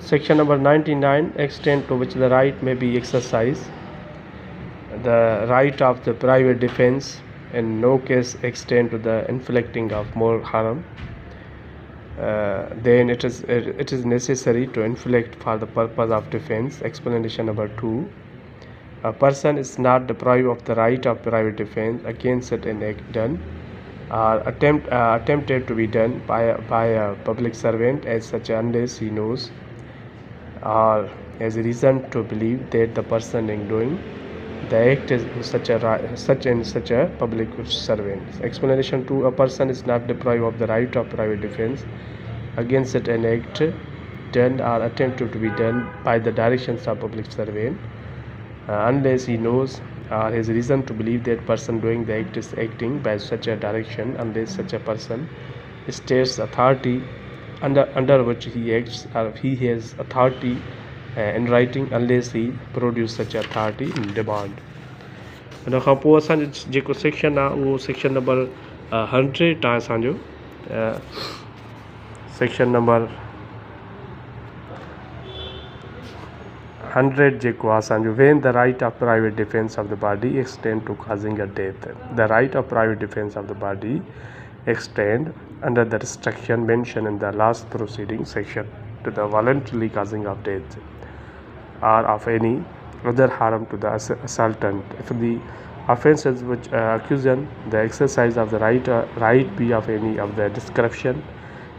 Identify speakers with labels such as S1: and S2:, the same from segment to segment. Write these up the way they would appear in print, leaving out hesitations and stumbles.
S1: Section number 99, extent to which the right may be exercised. The right of the private defense in no case extend to the inflicting of more harm. Then it is necessary to inflict for the purpose of defense. Explanation number 2. A person is not deprived of the right of private defense against an act done or attempted to be done by a public servant as such unless he knows or has reason to believe that the person in doing the act is such a public servant. Explanation 2. A person is not deprived of the right of private defense against an act done or attempted to be done by the directions of public servant unless he knows or has reason to believe that person doing the act is acting by such a direction, unless such a person states authority under which he acts, or he has authority in writing, unless he produce such authority in demand. उन खां पोइ असांजो जेको section आहे उहो section number 100 आहे असांजो section number 100 जेको आहे असांजो when the right of private defense of the body extend to causing a death. The right of private defense of the body extend under the restriction mentioned in the last proceeding section to the voluntarily causing of death or of any other harm to the assailtant. If the offences which accusation the exercise of the right be of any of the description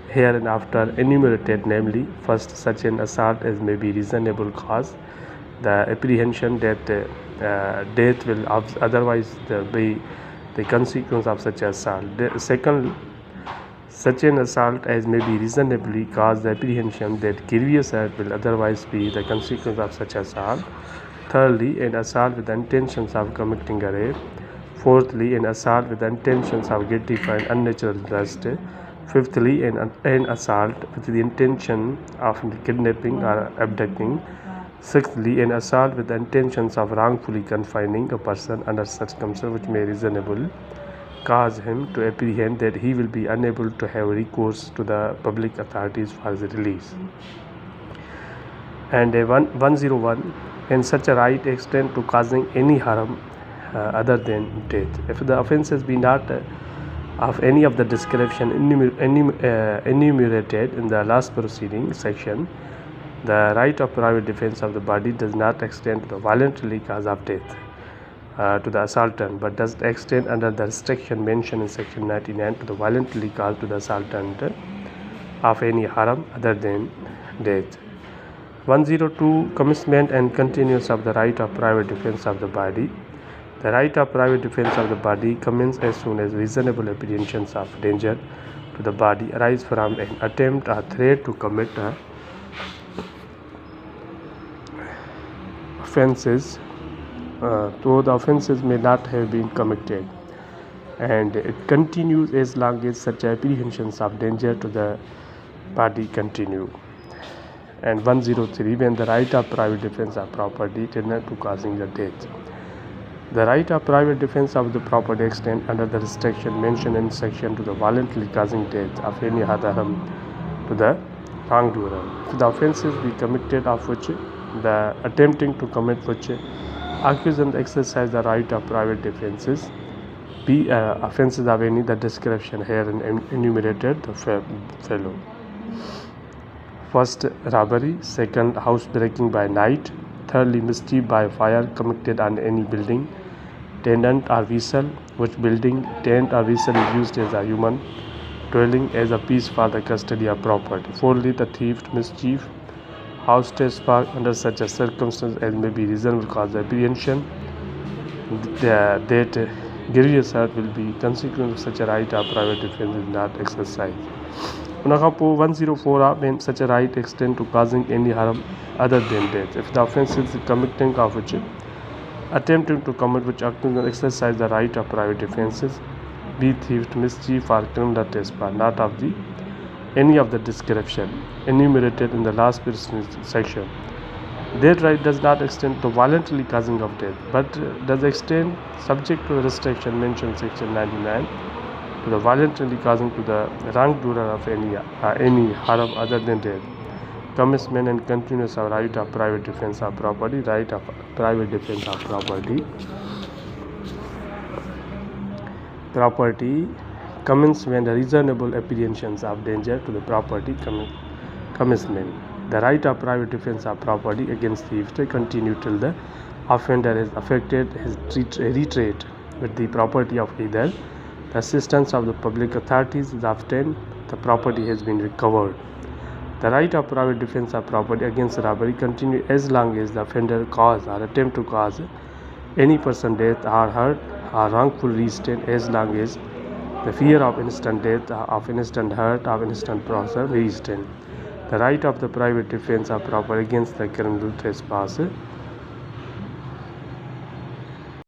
S1: hereinafter enumerated, namely, first, such an assault as may be reasonable cause the apprehension that death will otherwise be the consequence of such assault. Second, such an assault as may be reasonably cause the apprehension that grievous hurt will otherwise be the consequence of such assault. Thirdly, an assault with the intentions of committing a rape. Fourthly, an assault with the intentions of gratifying unnatural lust. Fifthly, an assault with the intention of kidnapping or abducting. Sixthly, an assault with the intentions of wrongfully confining a person under circumstances which may reasonably cause him to apprehend that he will be unable to have recourse to the public authorities for his release. And 101, and such a right extend to causing any harm other than death. If the offences be not of any of the description enumerated in the last proceeding section, the right of private defense of the body does not extend to the voluntarily cause of death to the assailtant, but does extend under the restriction mentioned in section 99 to the voluntarily cause to the assailtant of any harm other than death. 102, commencement and continuance of the right of private defense of the body. The right of private defense of the body commences as soon as reasonable apprehensions of danger to the body arise from an attempt or threat to commit offences, though the offences may not have been committed, and it continues as long as such apprehensions of danger to the body continue. And 103, when the right of private defense of property tended to causing the death. The right of private defense of the property extends under the restriction mentioned in section to the voluntarily causing death of any other harm to the wrongdoer. If the offences be committed of which the attempting to commit which accusant exercise the right of private defenses be offences of any the description here enumerated the fellow. First, robbery. Second, housebreaking by night. Thirdly, mischief by fire committed on any building, tenant or vessel, which building, tent or vessel is used as a human dwelling as a piece for the custody of property. Fourthly, the theft, mischief, house trespass under such a circumstance as may be reasonable cause of apprehension that grievous hurt will be consequence of such a right of private defense is not exercised. 104 when such a right extend to causing any harm other than death. If the offence is committing of which attempting to commit which exercise the right of private defences, be theft, mischief or criminal trespass, not of the any of the description enumerated in the last section. That right does not extend to voluntarily causing of death, but does extend subject to the restriction mentioned in section 99 to the voluntarily causing to the wrongdoer of any harm other than death. Commencement and continuous of right of private defense of property. Right of private defense of property. Property commence when the reasonable apprehensions of danger to the property commencement. The right of private defense of property against theft continue till the offender has affected his retreat with the property of either the assistance of the public authorities is obtained, the property has been recovered. The right of private defense of property against robbery continue as long as the offender cause or attempt to cause any person death or hurt or wrongful restraint, as long as the fear of instant death, of instant hurt, of instant restraint. The right of the private defense of property against the criminal trespass